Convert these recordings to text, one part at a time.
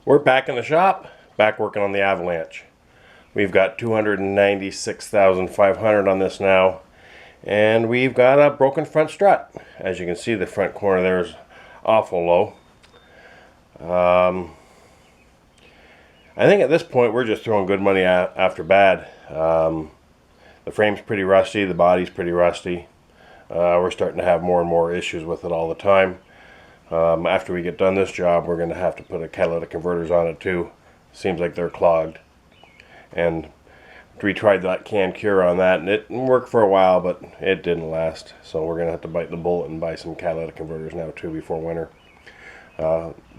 We're back in the shop, back working on the Avalanche. We've got 296,500 on this now, and we've got a broken front strut. As you can see, the front corner there is awful low. I think at this point we're just throwing good money after bad. The frame's pretty rusty, the body's pretty rusty. We're starting to have more and more issues with it all the time. After we get done this job, we're going to have to put a catalytic converters on it too. Seems like they're clogged. And we tried that can cure on that, and it worked for a while, but it didn't last. So we're going to have to bite the bullet and buy some catalytic converters now too before winter.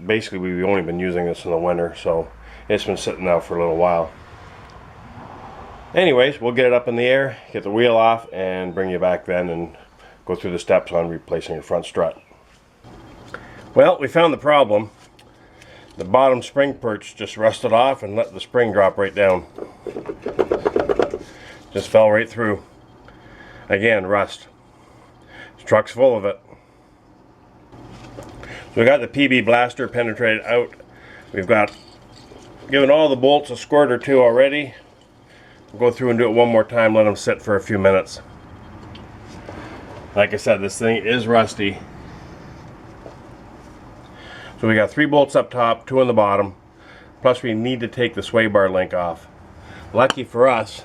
Basically, we've only been using this in the winter, so it's been sitting out for a little while. Anyways, we'll get it up in the air, get the wheel off, and bring you back then and go through the steps on replacing your front strut. Well, we found the problem. The bottom spring perch just rusted off and let the spring drop right down. Just fell right through. Again, rust. This truck's full of it. So we got the PB blaster penetrated out. We've got given all the bolts a squirt or two already. We'll go through and do it one more time, let them sit for a few minutes. Like I said, this thing is rusty. So we got 3 bolts up top, 2 on the bottom, plus we need to take the sway bar link off. Lucky for us,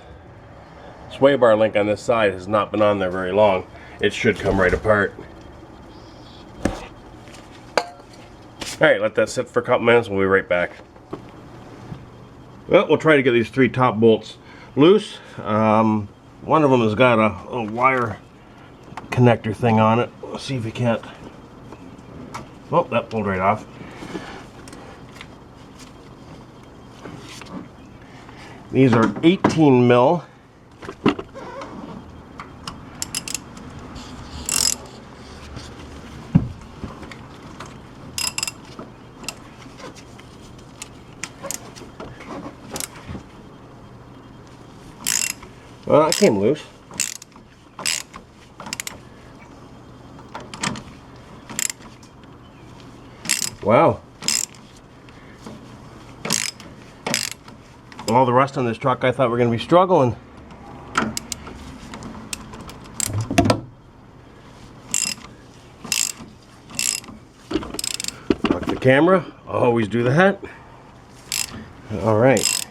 sway bar link on this side has not been on there very long. It should come right apart. Alright, let that sit for a couple minutes, we'll be right back. Well, we'll try to get these 3 top bolts loose. One of them has got a wire connector thing on it. Let's see if we can't. Oh, that pulled right off. These are 18 mil. Well, that came loose. Wow. All the rust on this truck, I thought we were going to be struggling. Lock the camera. Always do that. Alright.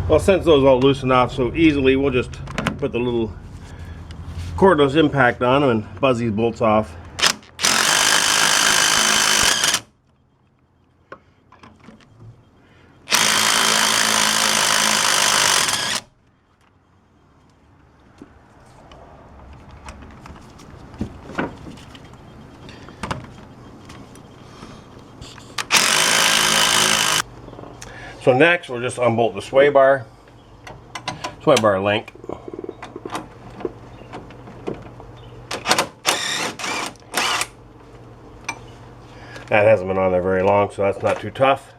Well, since those all loosen off so easily, we'll just put the little cordless impact on them and buzz these bolts off. So next, we'll just unbolt the sway bar link. That hasn't been on there very long, so that's not too tough.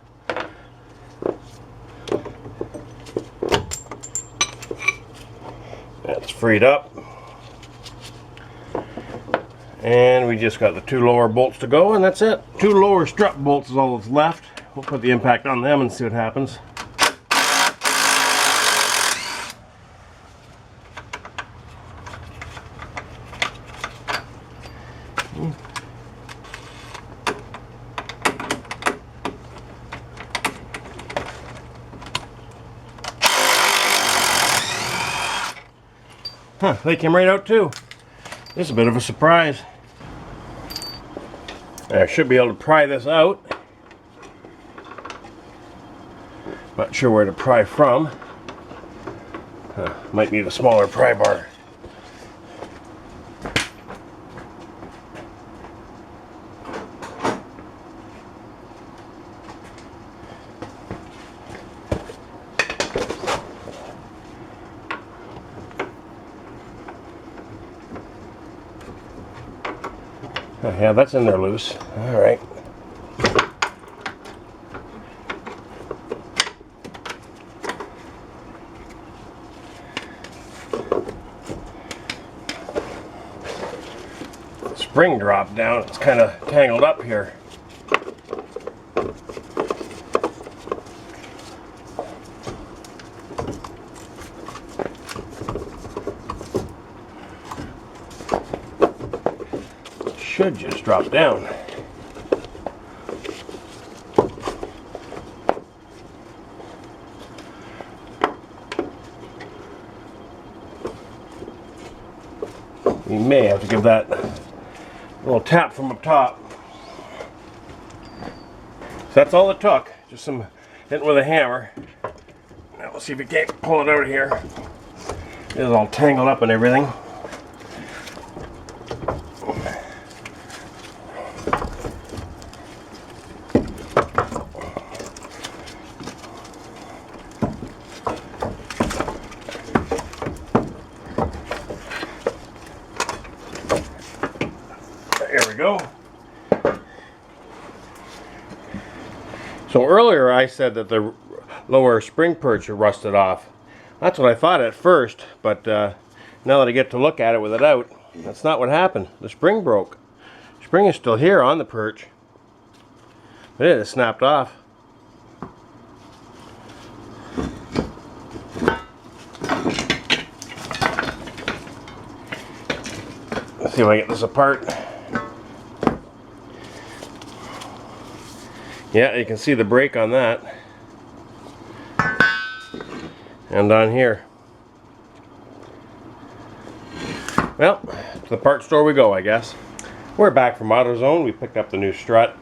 That's freed up. And we just got the 2 lower bolts to go, and that's it. 2 lower strut bolts is all that's left. We'll put the impact on them and see what happens. Huh, they came right out too. This is a bit of a surprise. I should be able to pry this out. Not sure where to pry from. Might need a smaller pry bar. Yeah, that's in there loose. All right. Spring dropped down. It's kind of tangled up here. should just drop down. We may have to give that a little tap from up top. So that's all it took, just some hitting with a hammer. Now we'll see if we can't pull it out of here. It is all tangled up and everything. There we go. So earlier I said that the lower spring perch had rusted off. That's what I thought at first, but now that I get to look at it with it out, that's not what happened. The spring broke. The spring is still here on the perch, but it has snapped off. Let's see if I get this apart. Yeah, you can see the break on that. And on here. Well, to the part store we go, I guess. We're back from AutoZone. We picked up the new Strut.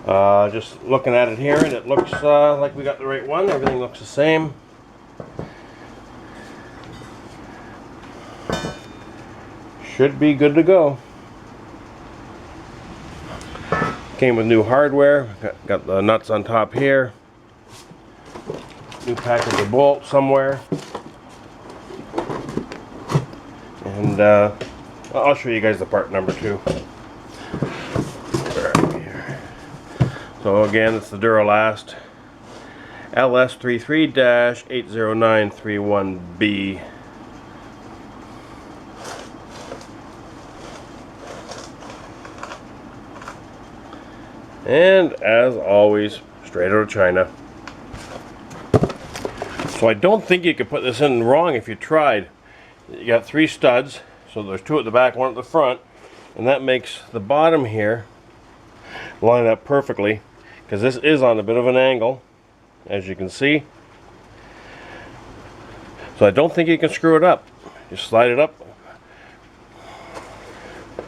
Just looking at it here, and it looks like we got the right one. Everything looks the same. Should be good to go. Came with new hardware. Got the nuts on top here. New package of bolts somewhere. And I'll show you guys the part number too. So again, it's the Duralast LS33-80931B. And as always, straight out of China. So I don't think you could put this in wrong if you tried. You got 3 studs, so there's 2 at the back, 1 at the front, and that makes the bottom here line up perfectly, because this is on a bit of an angle, as you can see. So I don't think you can screw it up. Just slide it up,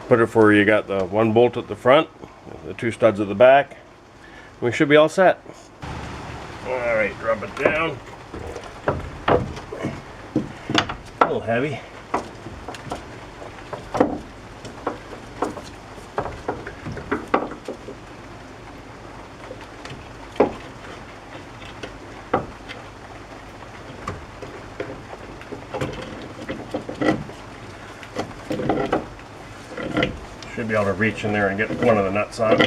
put it where you got the 1 bolt at the front, the 2 studs at the back. We should be all set. Alright, drop it down. A little heavy. Should be able to reach in there and get one of the nuts on.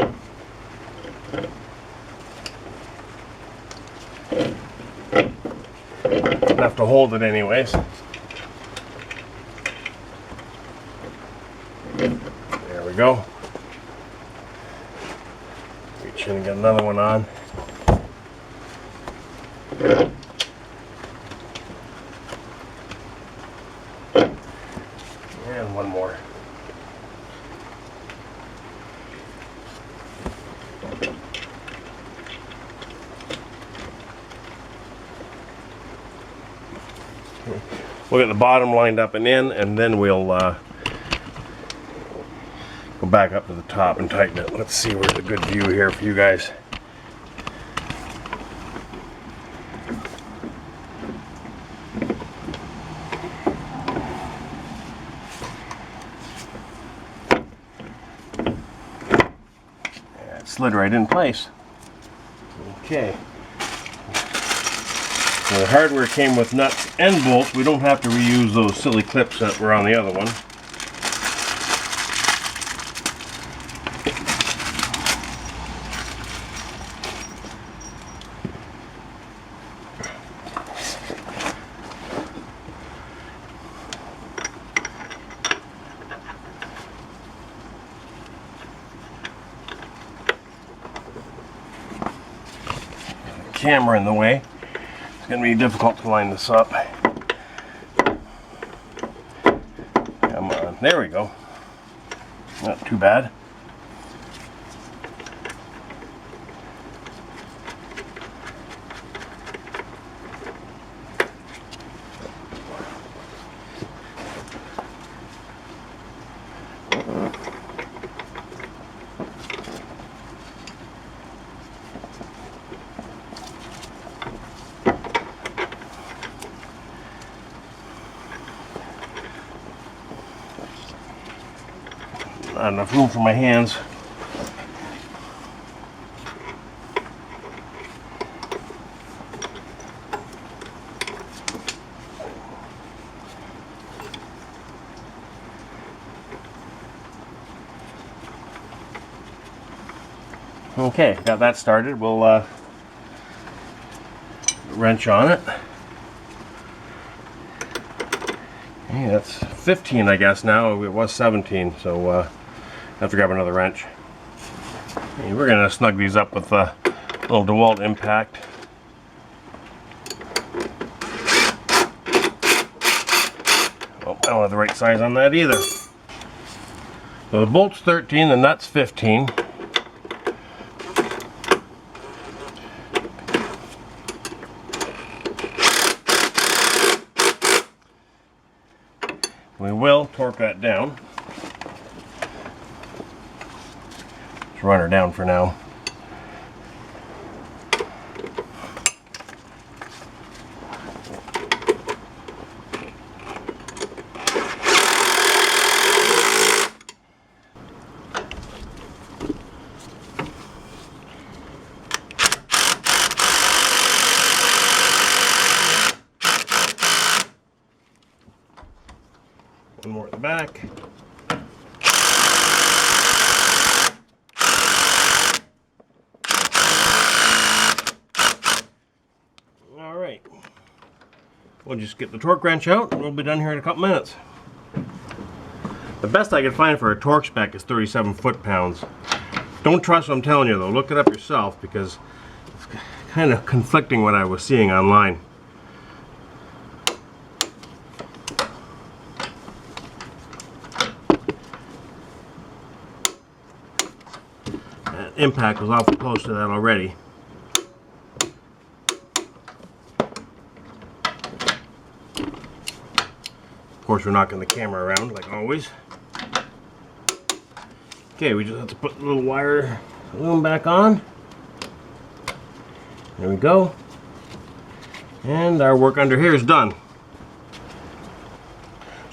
Enough to hold it anyways. There we go. Reach in and get another one on. And one more. We'll get the bottom lined up and in, and then we'll go back up to the top and tighten it. Let's see where's a good view here for you guys. Yeah, it slid right in place. Okay. So the hardware came with nuts and bolts. We don't have to reuse those silly clips that were on the other one. Camera in the way. It's going to be difficult to line this up. Come on, there we go. Not too bad. Not enough room for my hands. Okay, got that started. We'll wrench on it. Okay, that's 15, I guess now. It was 17, so I have to grab another wrench. Okay, we're going to snug these up with a little DeWalt impact. Oh, I don't have the right size on that either. So the bolt's 13, the nut's 15. We will torque that down. Let's run her down for now. One more at the back. All right. We'll just get the torque wrench out and we'll be done here in a couple minutes. The best I could find for a torque spec is 37 foot-pounds. Don't trust what I'm telling you though. Look it up yourself because it's kind of conflicting what I was seeing online. Impact was awful close to that already. Of course, we're knocking the camera around like always. Okay, we just have to put the little wire loom back on. There we go. And our work under here is done.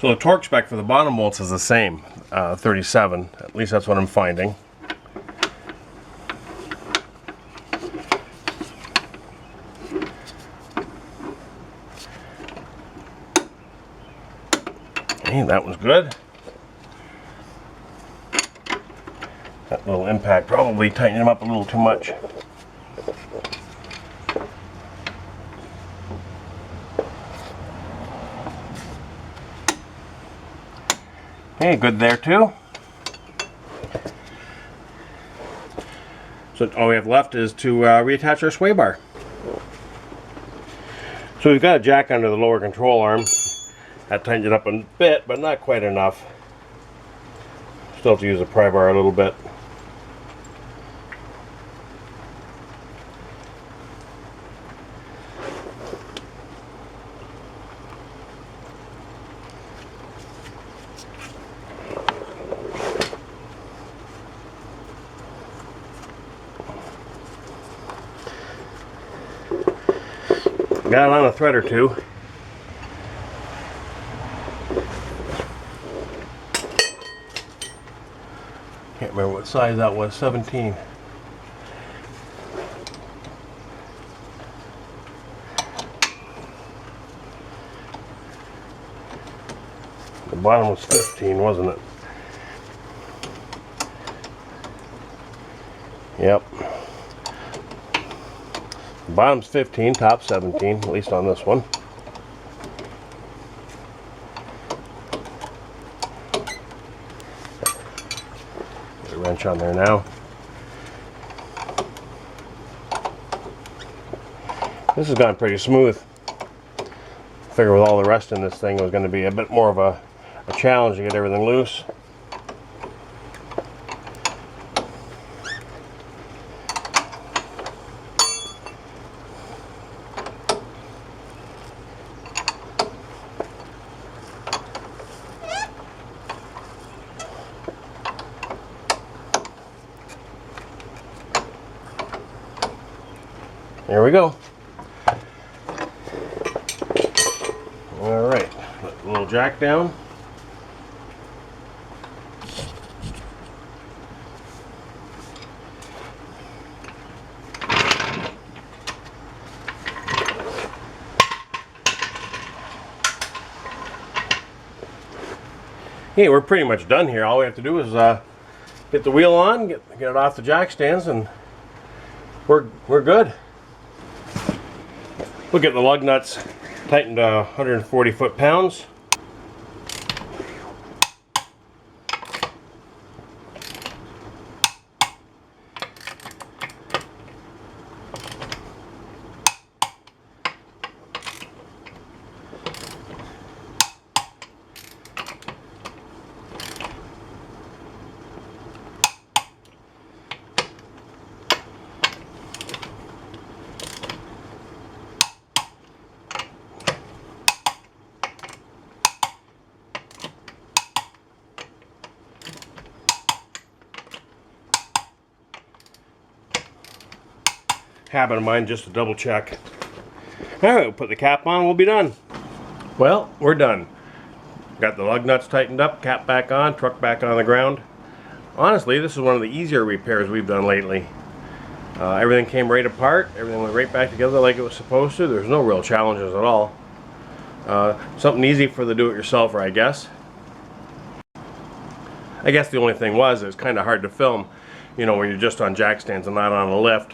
So the torque spec for the bottom bolts is the same, 37. At least that's what I'm finding. Okay, that was good. That little impact probably tightened them up a little too much. Okay, good there too. So all we have left is to reattach our sway bar. So we've got a jack under the lower control arm. That tightened it up a bit, but not quite enough. Still have to use the pry bar a little bit. Got it on a thread or two. Can't remember what size that was, 17. The bottom was 15, wasn't it? Yep. The bottom's 15, top 17, at least on this one. Wrench on there now. This has gone pretty smooth. I figure with all the rest in this thing it was going to be a bit more of a challenge to get everything loose. There we go. Alright, put the little jack down. Okay, we're pretty much done here. All we have to do is get the wheel on, get it off the jack stands, and we're good. We'll get the lug nuts tightened to 140 foot-pounds. Habit of mine just to double check. Alright, we'll put the cap on and we'll be done. Well, we're done. Got the lug nuts tightened up, cap back on, truck back on the ground. Honestly, this is one of the easier repairs we've done lately. Everything came right apart, everything went right back together like it was supposed to. There's no real challenges at all. Something easy for the do-it-yourselfer, I guess. I guess the only thing was, it's kind of hard to film, you know, when you're just on jack stands and not on a lift.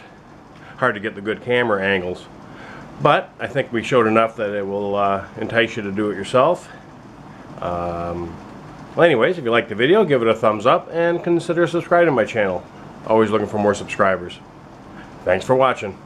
Hard to get the good camera angles. But I think we showed enough that it will entice you to do it yourself. Well, anyways, if you liked the video, give it a thumbs up and consider subscribing to my channel. Always looking for more subscribers. Thanks for watching.